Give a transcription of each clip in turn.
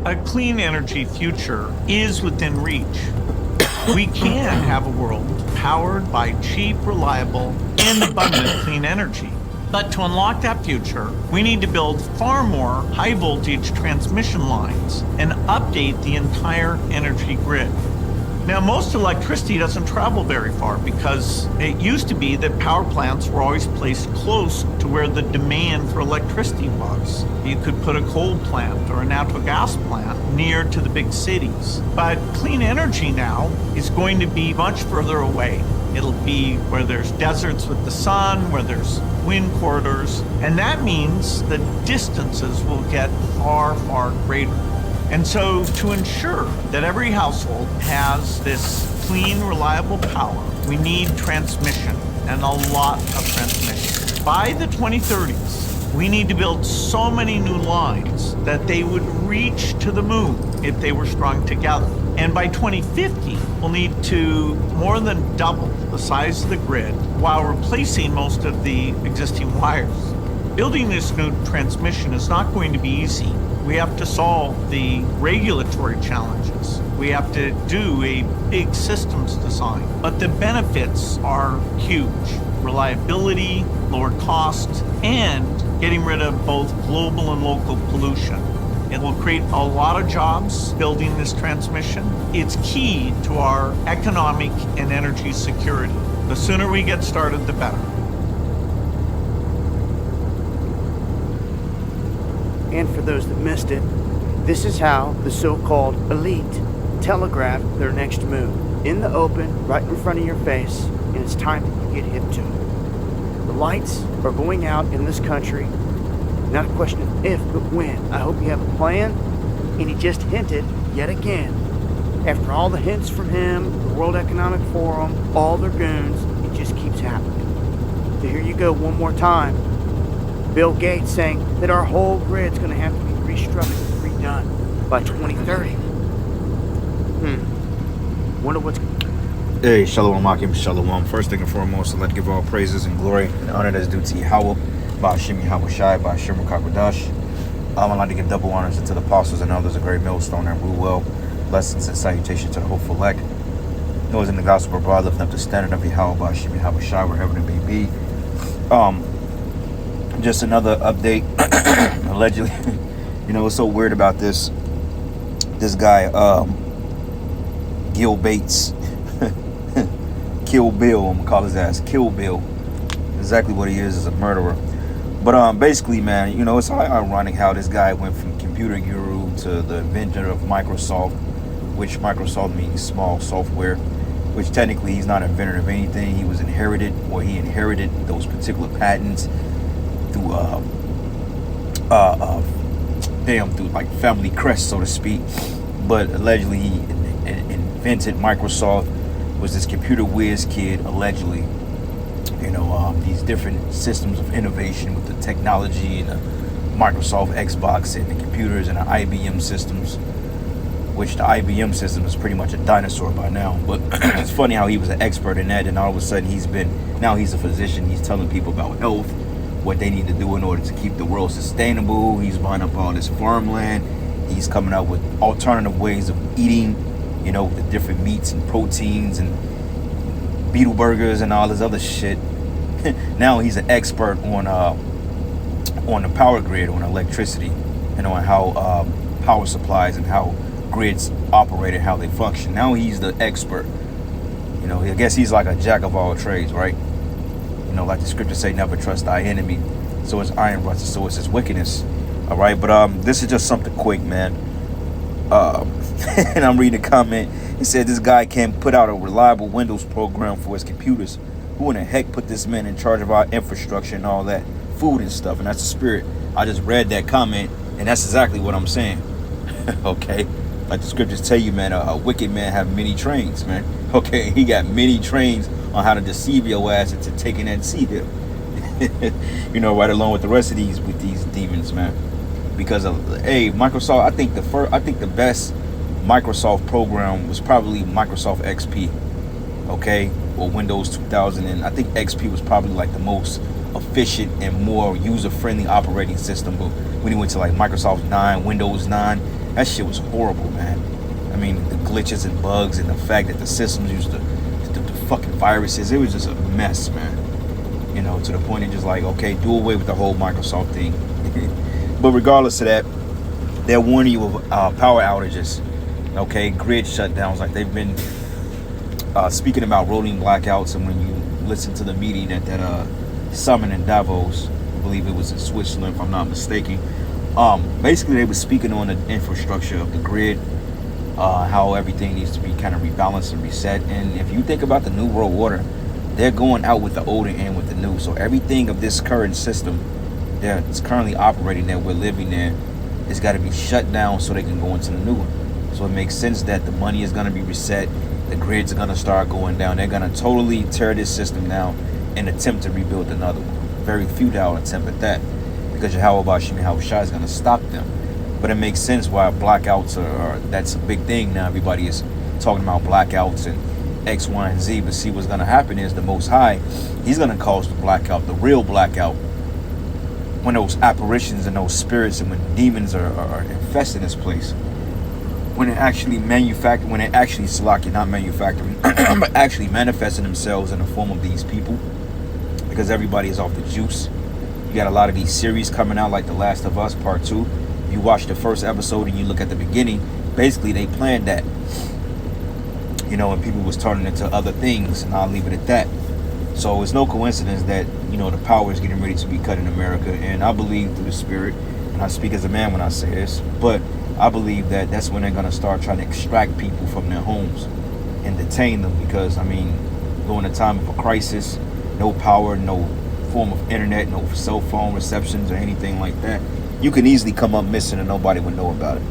A clean energy future is within reach. We can have a world powered by cheap, reliable, and abundant clean energy. But to unlock that future, we need to build far more high voltage transmission lines and update the entire energy grid. Now, most electricity doesn't travel very far because it used to be that power plants were always placed close to where the demand for electricity was. You could put a coal plant or a natural gas plant near to the big cities. But clean energy now is going to be much further away. It'll be where there's deserts with the sun, where there's wind corridors, and that means the distances will get far, far greater. And so to ensure that every household has this clean, reliable power, we need transmission, and a lot of transmission. By the 2030s, we need to build so many new lines that they would reach to the moon if they were strung together. And by 2050, we'll need to more than double the size of the grid while replacing most of the existing wires. Building this new transmission is not going to be easy. We have to solve the regulatory challenges. We have to do a big systems design. But the benefits are huge. Reliability, lower cost, and getting rid of both global and local pollution. It will create a lot of jobs building this transmission. It's key to our economic and energy security. The sooner we get started, the better. And for those that missed it, this is how the so-called elite telegraph their next move. In the open, right in front of your face, and it's time that you get hip to it. The lights are going out in this country. Not a question of if, but when. I hope you have a plan. And he just hinted, yet again, after all the hints from him, the World Economic Forum, all their goons, it just keeps happening. So here you go one more time. Bill Gates saying that our whole grid's going to have to be restructured and redone by 2030. Wonder what's... Hey, Shalom Akim, Shalom. First thing and foremost, I'd like to give all praises and glory and honor that's due to Yahweh, Ba'ashim Yahweh Shai, Ba'ashim Kakwadash. I'd like to give double honors to the apostles and elders, a great millstone and rule well. Blessings and salutation to the hopeful elect. Those in the gospel abroad, lifting up the standard of Yahweh, Ba'ashim Yahweh Shai, wherever it may be. Just another update. Allegedly, you know what's so weird about this guy, Gil Bates, Kill Bill, I'm gonna call his ass Kill Bill. Exactly what he is a murderer. But basically, man, you know, it's ironic how this guy went from computer guru to the inventor of Microsoft, which Microsoft means small software, which technically he's not an inventor of anything. He inherited those particular patents through like family crest, so to speak. But allegedly he invented Microsoft, was this computer whiz kid, allegedly. You know, these different systems of innovation with the technology and the Microsoft Xbox and the computers and the IBM systems, which the IBM system is pretty much a dinosaur by now. But it's funny how he was an expert in that, and all of a sudden he's a physician. He's telling people about health, what they need to do in order to keep the world sustainable. He's buying up all this farmland. He's coming out with alternative ways of eating, you know, the different meats and proteins and beetle burgers and all this other shit. Now he's an expert on the power grid, on electricity, and on how power supplies and how grids operate and how they function. Now he's the expert. You know, I guess he's like a jack of all trades, right? You know, like the scriptures say, never trust thy enemy. So it's iron rusts, so it's his wickedness. All right, but this is just something quick, man. And I'm reading a comment. It said this guy can't put out a reliable Windows program for his computers. Who in the heck put this man in charge of our infrastructure and all that food and stuff? And that's the spirit. I just read that comment, and that's exactly what I'm saying. Okay, like the scriptures tell you, man, a wicked man have many trains, man. Okay, he got many trains on how to deceive your ass into taking that seed here. You know, right along with the rest of these demons, man. Because of Microsoft, I think the best Microsoft program was probably Microsoft XP, okay, or Windows 2000, and I think XP was probably like the most efficient and more user-friendly operating system. But when you went to like Microsoft 9, Windows 9, That shit was horrible, man. I mean, the glitches and bugs and the fact that the systems used the fucking viruses, it was just a mess, man. You know, to the point of just like, okay, do away with the whole Microsoft thing. But regardless of that, they're warning you of power outages, okay, grid shutdowns. Like they've been speaking about rolling blackouts, and when you listen to the meeting at that summit in Davos, I believe it was in Switzerland, if I'm not mistaken. Basically, they were speaking on the infrastructure of the grid, how everything needs to be kind of rebalanced and reset. And if you think about the New World Order, they're going out with the old and with the new. So everything of this current system that's currently operating that we're living in has got to be shut down so they can go into the new one. So it makes sense that the money is going to be reset. The grids are going to start going down. They're going to totally tear this system down and attempt to rebuild another one. Very futile attempt at that, because Yahweh Shem Yahushua is going to stop them. But it makes sense why blackouts are that's a big thing now. Everybody is talking about blackouts and X, Y, and Z. But see, what's going to happen is the Most High, he's going to cause the blackout, the real blackout, when those apparitions and those spirits and when demons are infesting this place. When it actually not manufacturing, but actually manifesting themselves in the form of these people, because everybody is off the juice. You got a lot of these series coming out, like The Last of Us Part 2. If you watch the first episode and you look at the beginning, basically they planned that. You know, and people was turning into other things, and I'll leave it at that. So it's no coincidence that, you know, the power is getting ready to be cut in America. And I believe through the Spirit, and I speak as a man when I say this, but I believe that that's when they're going to start trying to extract people from their homes and detain them. Because, I mean, during a time of a crisis, no power, no form of internet, no cell phone receptions or anything like that, you can easily come up missing and nobody would know about it.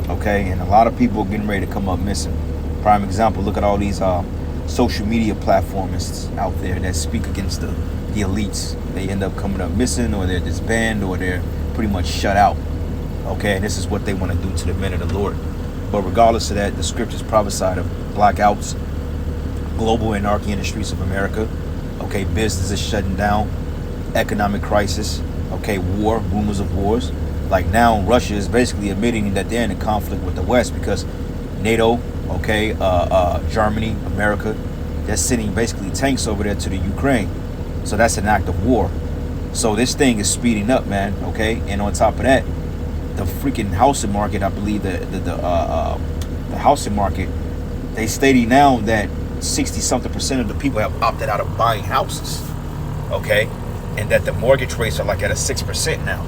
Okay? And a lot of people are getting ready to come up missing. Prime example, look at all these social media platformists out there that speak against the elites. They end up coming up missing, or they're disbanded, or they're pretty much shut out. Okay, and this is what they want to do to the men of the Lord. But regardless of that, the scriptures prophesied of blackouts, global anarchy in the streets of America. Okay, businesses shutting down, economic crisis. Okay, war, rumors of wars. Like now, Russia is basically admitting that they're in a conflict with the West because NATO, okay, Germany, America, they're sending basically tanks over there to the Ukraine. So that's an act of war. So this thing is speeding up, man. Okay, and on top of that, the freaking housing market, I believe the housing market, they stating now that 60-something% of the people have opted out of buying houses. Okay, and that the mortgage rates are like at a 6% now.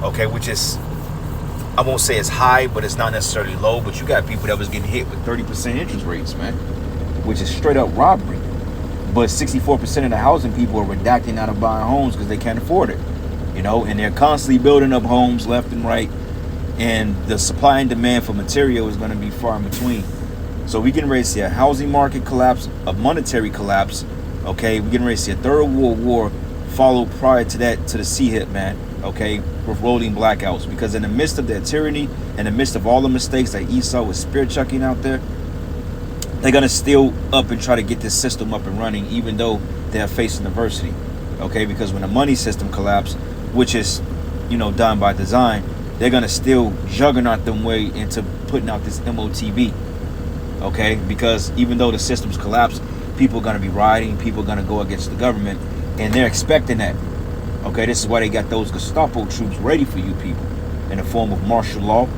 Okay, which is, I won't say it's high, but it's not necessarily low. But you got people that was getting hit with 30% interest rates, man, which is straight up robbery. But 64% of the housing people are redacting out of buying homes because they can't afford it, you know, and they're constantly building up homes left and right. And the supply and demand for material is going to be far in between. So we're getting ready to see a housing market collapse, a monetary collapse. Okay, we're getting ready to see a third world war follow prior to that to the sea hit, man. Okay, with rolling blackouts, because in the midst of their tyranny, in the midst of all the mistakes that Esau was spear chucking out there, they're gonna still up and try to get this system up and running, even though they're facing adversity. Okay, because when the money system collapsed, which is, you know, done by design, they're gonna still juggernaut them way into putting out this MOTV. Okay, because even though the systems collapse, people are gonna be rioting, people are gonna go against the government, and they're expecting that. Okay, this is why they got those Gestapo troops ready for you people in the form of martial law.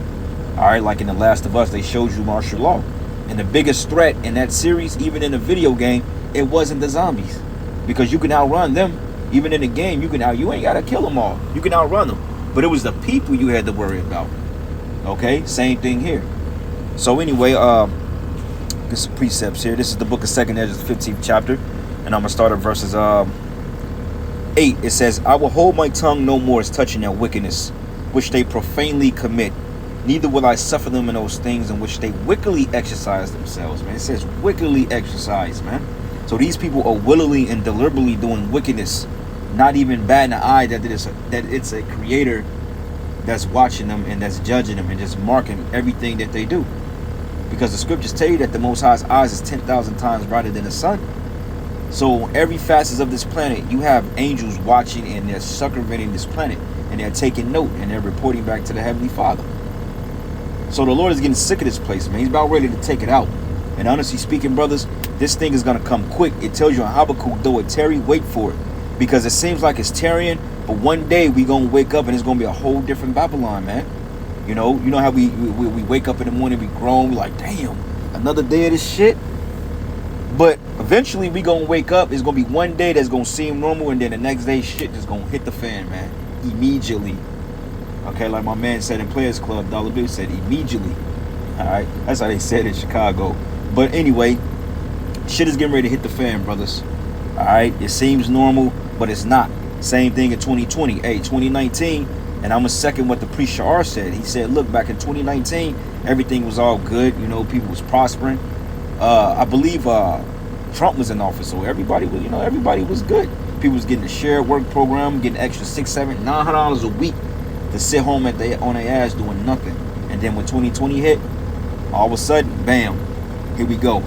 All right, like in The Last of Us, they showed you martial law. And the biggest threat in that series, even in the video game, it wasn't the zombies, because you can outrun them. Even in the game, you ain't gotta kill them all. You can outrun them, but it was the people you had to worry about. Okay, same thing here. So anyway, get some precepts here. This is the book of 2nd Ezra, the 15th chapter, and I'm gonna start at verses 8. It says, I will hold my tongue no more as touching their wickedness, which they profanely commit. Neither will I suffer them in those things in which they wickedly exercise themselves, man. It says wickedly exercise, man. So these people are willingly and deliberately doing wickedness, not even batting an eye that it's a creator that's watching them and that's judging them and just marking everything that they do. Because the scriptures tell you that the Most High's eyes is 10,000 times brighter than the sun. So every facet of this planet, you have angels watching, and they're circumventing this planet, and they're taking note, and they're reporting back to the Heavenly Father. So the Lord is getting sick of this place, man. He's about ready to take it out. And honestly speaking, brothers, this thing is going to come quick. It tells you in Habakkuk, though it tarry, wait for it. Because it seems like it's tarrying, but one day we going to wake up and it's going to be a whole different Babylon, man. You know how we wake up in the morning, we groan, we like, damn, another day of this shit. But eventually we going to wake up. It's going to be one day that's going to seem normal, and then the next day shit is going to hit the fan, man. Immediately. Okay, like my man said in Players Club, Dollar Bill said immediately. All right, that's how they said in Chicago. But anyway, shit is getting ready to hit the fan, brothers. All right, it seems normal, but it's not. Same thing in 2020. Hey, 2019, and I'm gonna second what the priest Sha'ar said. He said, look, back in 2019, everything was all good. You know, people was prospering. I believe Trump was in office, so everybody was good. People was getting a shared work program, getting extra $600, $700, $900 a week to sit home on their ass doing nothing. And then when 2020 hit, all of a sudden, bam, here we go.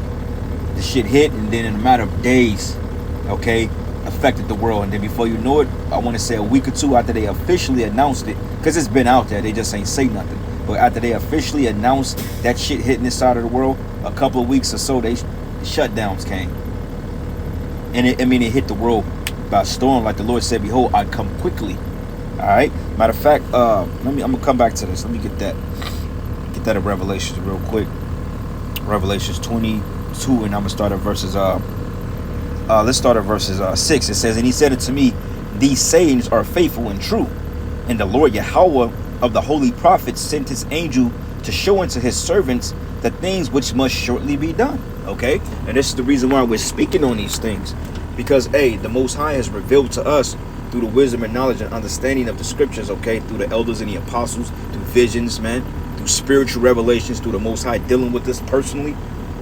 The shit hit, and then in a matter of days, okay, affected the world. And then before you know it, I want to say a week or two after they officially announced it, because it's been out there, they just ain't say nothing. But after they officially announced that shit hitting this side of the world, a couple of weeks or so, the shutdowns came. And it hit the world by storm. Like the Lord said, behold, I come quickly. All right. Matter of fact, I'm gonna come back to this. Let me get that in Revelations real quick. Revelations 22, and I'm gonna start at verses. Let's start at verses 6. It says, and he said unto me, these sayings are faithful and true, and the Lord Yahweh of the holy prophets sent his angel to show unto his servants the things which must shortly be done. Okay, and this is the reason why we're speaking on these things, because the Most High has revealed to us through the wisdom and knowledge and understanding of the scriptures, okay, through the elders and the apostles, through visions, man, through spiritual revelations, through the Most High dealing with us personally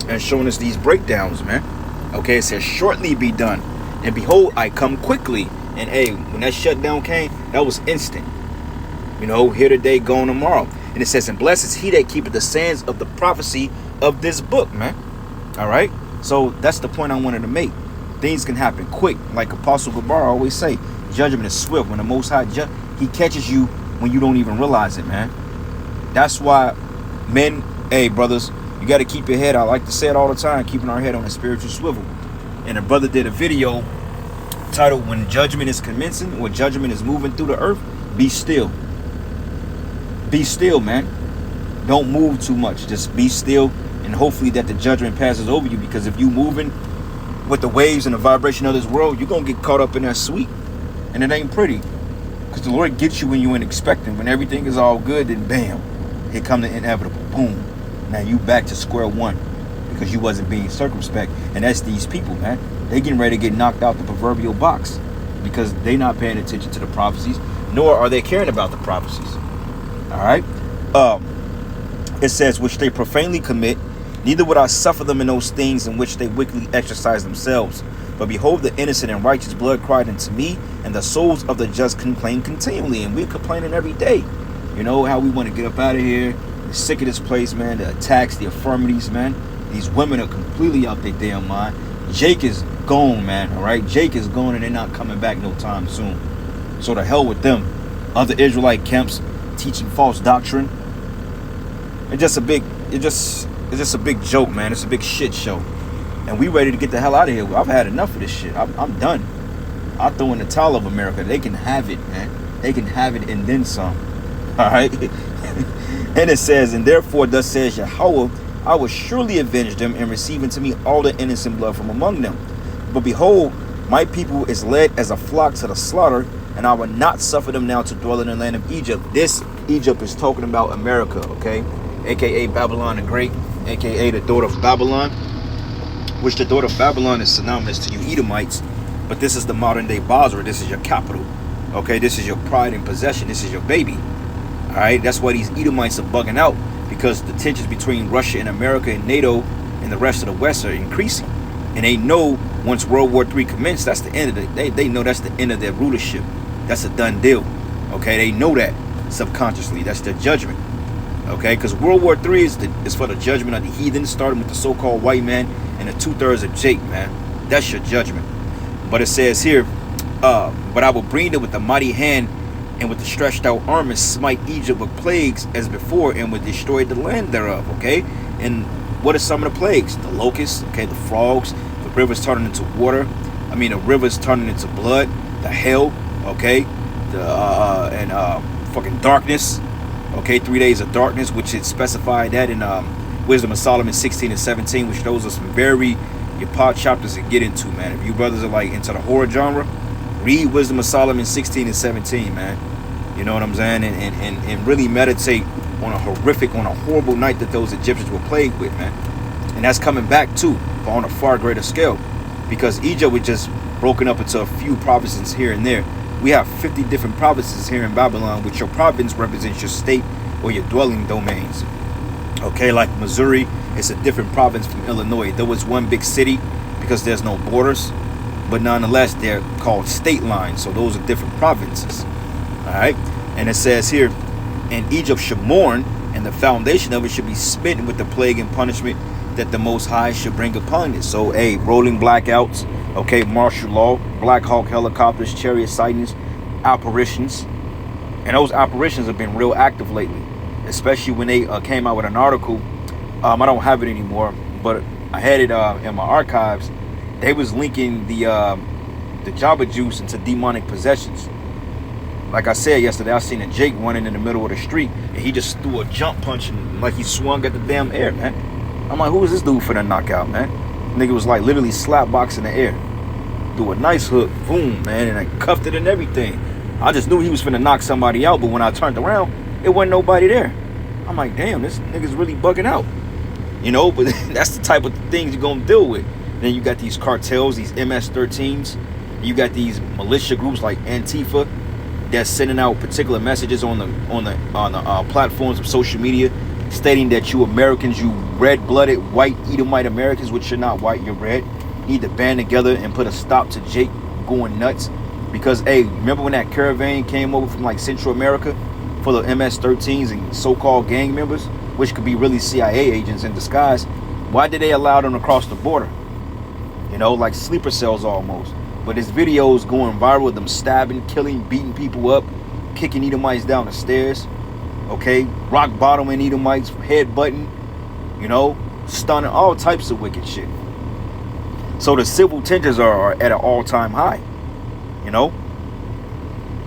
and showing us these breakdowns, man. Okay, it says shortly be done, and behold, I come quickly. And when that shutdown came, that was instant. You know, here today, gone tomorrow. And it says, and blessed is he that keepeth the sayings of the prophecy of this book, man. All right, so that's the point I wanted to make. Things can happen quick, like Apostle Gabar always say. Judgment is swift. When the Most High he catches you when you don't even realize it, man. That's why men, brothers, you got to keep your head. I like to say it all the time, keeping our head on a spiritual swivel. And a brother did a video titled, when judgment is commencing, when judgment is moving through the earth, be still. Be still, man. Don't move too much. Just be still, and hopefully that the judgment passes over you, because if you moving with the waves and the vibration of this world, you're going to get caught up in that sweep. And it ain't pretty, because the Lord gets you when you ain't expecting. When everything is all good, then bam, here come the inevitable. Boom. Now you back to square one, because you wasn't being circumspect. And that's these people, man. They getting ready to get knocked out the proverbial box, because they not paying attention to the prophecies, nor are they caring about the prophecies. All right. It says, which they profanely commit, neither would I suffer them in those things in which they wickedly exercise themselves. But behold, the innocent and righteous blood cried unto me, and the souls of the just complain continually. And we're complaining every day. You know how we want to get up out of here. We're sick of this place, man. The attacks, the infirmities, man. These women are completely out their damn mind. Jake is gone, man. All right, Jake is gone, and they're not coming back no time soon. So to hell with them. Other Israelite camps teaching false doctrine. It's just a big joke, man. It's a big shit show. And we ready to get the hell out of here. I've had enough of this shit. I'm done. I throw in the towel of America. They can have it, man. They can have it and then some. All right. And it says, and therefore thus says Yahweh, I will surely avenge them and receive unto me all the innocent blood from among them. But behold, my people is led as a flock to the slaughter, and I will not suffer them now to dwell in the land of Egypt. This Egypt is talking about America, okay? AKA Babylon the Great, AKA the daughter of Babylon, which the daughter of Babylon is synonymous to you Edomites, but this is the modern day Basra. This is your capital, okay? This is your pride and possession. This is your baby, all right? That's why these Edomites are bugging out, because the tensions between Russia and America and NATO and the rest of the West are increasing. And they know once World War III commenced, that's the end of it. They know that's the end of their rulership. That's a done deal, okay? They know that subconsciously. That's their judgment, okay? Because World War III is for the judgment of the heathen, starting with the so-called white man and the 2/3 of Jake, man. That's your judgment. But it says here, but I will bring them with a mighty hand and with the stretched out arm smite Egypt with plagues as before, and would destroy the land thereof. Okay, and what are some of the plagues? The locusts, okay, the frogs, the rivers turning into water. The rivers turning into blood, the hail, okay, fucking darkness, okay, 3 days of darkness, which it specified that in Wisdom of Solomon 16 and 17, which those are some very your pod chapters to get into, man. If you brothers are like into the horror genre, read Wisdom of Solomon 16 and 17, man. You know what I'm saying? And really meditate on a horrible night that those Egyptians were plagued with, man. And that's coming back too, but on a far greater scale, because Egypt was just broken up into a few provinces here and there. We have 50 different provinces here in Babylon, which your province represents your state or your dwelling domains. Okay, like Missouri, it's a different province from Illinois. There was one big city because there's no borders, but nonetheless, they're called state lines. So those are different provinces. All right, and it says here, and Egypt should mourn, and the foundation of it should be smitten with the plague and punishment that the Most High should bring upon it. So, rolling blackouts, okay, martial law, Black Hawk helicopters, chariot sightings, apparitions. And those apparitions have been real active lately, especially when they came out with an article. I don't have it anymore, but I had it in my archives. They was linking the Jabba juice into demonic possessions. Like I said yesterday, I seen a Jake running in the middle of the street, and he just threw a jump punch and like he swung at the damn air, man. I'm like, who is this dude for the knockout, man? Nigga was like literally slap box in the air. Do a nice hook, boom, man, and I cuffed it and everything. I just knew he was finna knock somebody out, but when I turned around, it wasn't nobody there. I'm like, damn, this nigga's really bugging out. You know, but that's the type of things you're gonna deal with. Then you got these cartels, these MS-13s. You got these militia groups like Antifa that's sending out particular messages on the platforms of social media, stating that you Americans, you red-blooded white Edomite Americans, which you're not white, you're red, need to band together and put a stop to Jake going nuts. Because, remember when that caravan came over from like Central America full of MS-13s and so-called gang members, which could be really CIA agents in disguise? Why did they allow them to cross the border? You know, like sleeper cells almost. But this video is going viral with them stabbing, killing, beating people up, kicking Edomites down the stairs. Okay, rock bottoming Edomites, headbutting, you know, stunning, all types of wicked shit. So the civil tensions are at an all-time high, you know.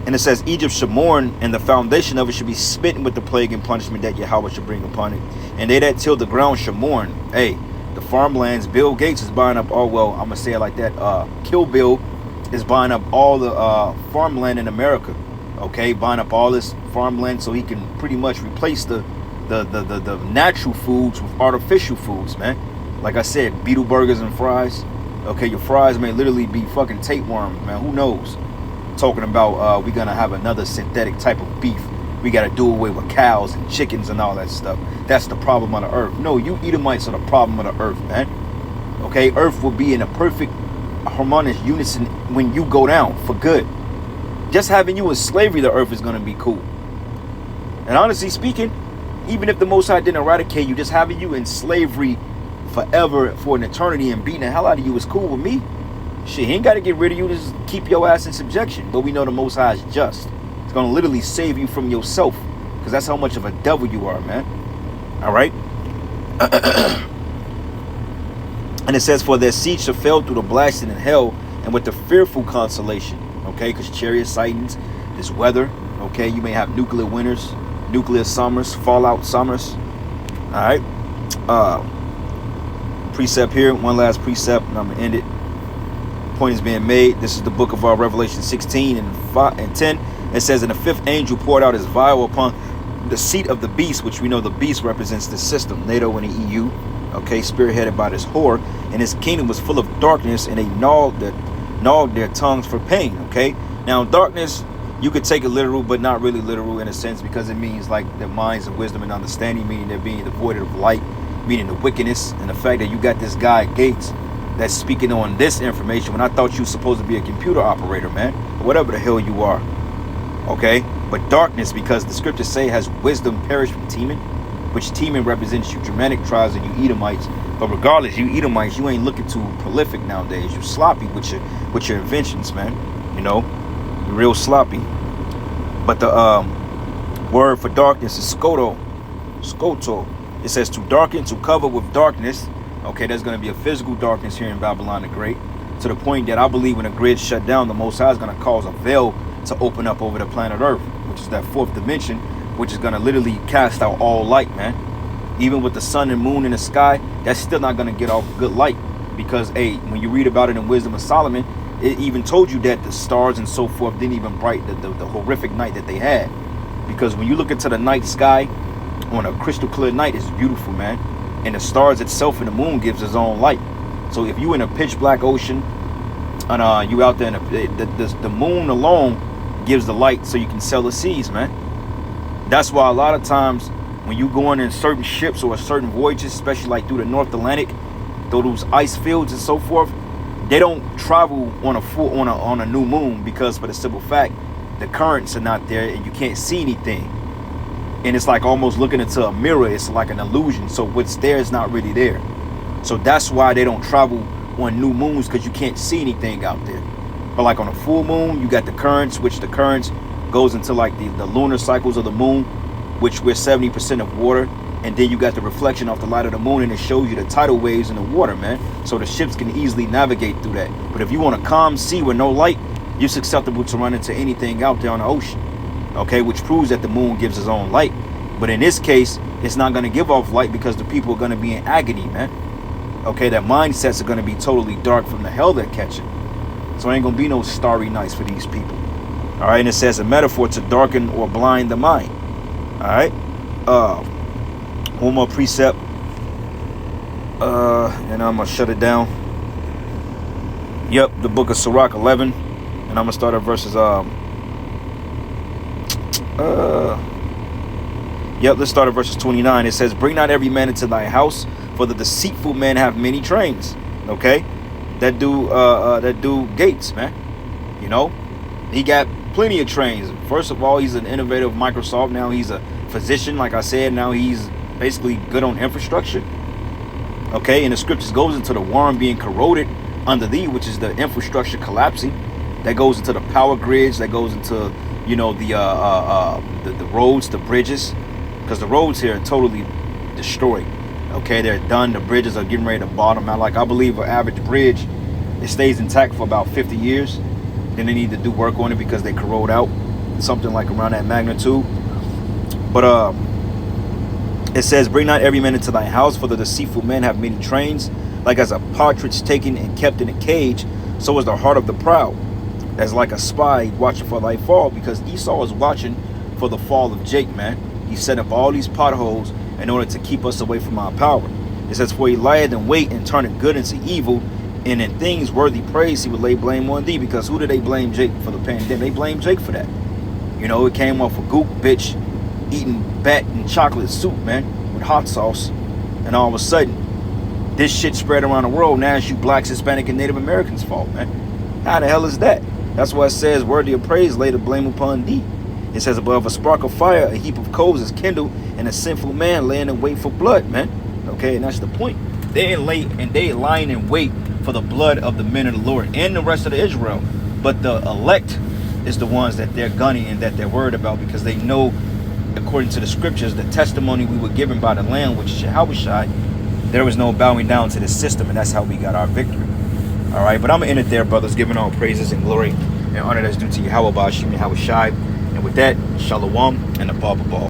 And it says Egypt should mourn, and the foundation of it should be smitten with the plague and punishment that Yahweh should bring upon it. And they that till the ground should mourn. The farmlands, Bill Gates is buying up all, well, I'm gonna say it like that, Kill Bill is buying up all the farmland in America. Okay, buying up all this farmland so he can pretty much replace the natural foods with artificial foods, man. Like I said, beetle burgers and fries. Okay, your fries may literally be fucking tapeworms, man. Who knows? Talking about we're gonna have another synthetic type of beef. We gotta do away with cows and chickens and all that stuff. That's the problem of the earth. No, you Edomites are the problem of the earth, man. Okay, earth will be in a perfect harmonious unison when you go down for good. Just having you in slavery, the earth is gonna be cool. And honestly speaking, even if the Most High didn't eradicate you, just having you in slavery forever for an eternity and beating the hell out of you is cool with me. Shit, he ain't got to get rid of you, just keep your ass in subjection. But we know the Most High is just. It's going to literally save you from yourself, because that's how much of a devil you are, man. All right? And it says, for their seed shall fail through the blasting in hell, and with the fearful consolation. Okay, because chariot sightings, this weather. Okay, you may have nuclear winters, nuclear summers, fallout summers. All right? Precept here, one last precept, and I'm going to end it. Point is being made. This is the book of Revelation 16 and 10. It says, and the fifth angel poured out his vial upon the seat of the beast, which we know the beast represents the system, NATO and the EU, okay, spearheaded by this whore, and his kingdom was full of darkness, and they gnawed their tongues for pain. Okay, now darkness, you could take it literal, but not really literal in a sense, because it means like their minds of wisdom and understanding, meaning they're being devoid of light, meaning the wickedness, and the fact that you got this guy Gates that's speaking on this information when I thought you were supposed to be a computer operator, man, or whatever the hell you are. Okay, but darkness, because the scriptures say has wisdom perished from Teman, which Teman represents you Germanic tribes and you Edomites. But regardless, you Edomites, you ain't looking too prolific nowadays. You sloppy with your inventions, man. You know, you're real sloppy. But the word for darkness is skoto. It says to darken, to cover with darkness. Okay, there's going to be a physical darkness here in Babylon the Great, to the point that I believe when the grid shut down, the Most High is going to cause a veil to open up over the planet Earth, which is that fourth dimension, which is going to literally cast out all light, man. Even with the sun and moon in the sky, that's still not going to get off good light, because when you read about it in Wisdom of Solomon, it even told you that the stars and so forth didn't even bright the horrific night that they had. Because when you look into the night sky on a crystal clear night, it's beautiful, man. And the stars itself and the moon gives its own light. So if you in a pitch black ocean and you out there, the moon alone gives the light so you can sail the seas, man. That's why a lot of times when you going in certain ships or certain voyages, especially like through the North Atlantic, through those ice fields and so forth, they don't travel on a new moon, because for the simple fact the currents are not there and you can't see anything. And it's like almost looking into a mirror. It's like an illusion. So what's there is not really there. So that's why they don't travel on new moons, because you can't see anything out there. But like on a full moon, you got the currents, which the currents goes into like the lunar cycles of the moon, which we're 70% of water. And then you got the reflection off the light of the moon, and it shows you the tidal waves in the water, man. So the ships can easily navigate through that. But if you want a calm sea with no light, you're susceptible to run into anything out there on the ocean. Okay, which proves that the moon gives its own light. But in this case, it's not going to give off light, because the people are going to be in agony, man. Okay, their mindsets are going to be totally dark from the hell they're catching. So it ain't going to be no starry nights for these people. All right, and it says a metaphor to darken or blind the mind. All right. One more precept. And I'm going to shut it down. Yep, the book of Sirach 11. And I'm going to start at verses... let's start at verses 29. It says, bring not every man into thy house, for the deceitful men have many trains. Okay, that dude Gates, man, you know, he got plenty of trains. First of all, he's an innovator of Microsoft. Now he's a physician, like I said. Now he's basically good on infrastructure. Okay, and the scriptures goes into the worm being corroded under thee, which is the infrastructure collapsing. That goes into the power grids. That goes into, you know, the roads, the bridges, because the roads here are totally destroyed. Okay, they're done. The bridges are getting ready to bottom out. Like, I believe an average bridge, it stays intact for about 50 years. Then they need to do work on it because they corrode out, something like around that magnitude. But it says, bring not every man into thy house, for the deceitful men have many trains. Like as a partridge taken and kept in a cage, so is the heart of the proud. As like a spy watching for thy fall, because Esau is watching for the fall of Jake, man. He set up all these potholes in order to keep us away from our power. It says, for he lieth in wait and turneth good into evil, and in things worthy praise he would lay blame on thee. Because who did they blame Jake for the pandemic? They blamed Jake for that. You know, it came off a goop bitch eating bat and chocolate soup, man, with hot sauce. And all of a sudden, this shit spread around the world. Now it's you blacks, Hispanic, and Native Americans' fault, man. How the hell is that? That's why it says, worthy of praise lay the blame upon thee. It says, above a spark of fire, a heap of coals is kindled, and a sinful man laying in wait for blood, man. Okay, and that's the point. They lying in wait for the blood of the men of the Lord and the rest of the Israel. But the elect is the ones that they're gunning and that they're worried about, because they know, according to the scriptures, the testimony we were given by the Lamb, which is Yahushua, there was no bowing down to the system, and that's how we got our victory. All right, but I'm going to end it there, brothers, giving all praises and glory and honor that's due to Yahweh Bashim Yahushua. And with that, Shalom and a Baba Ball.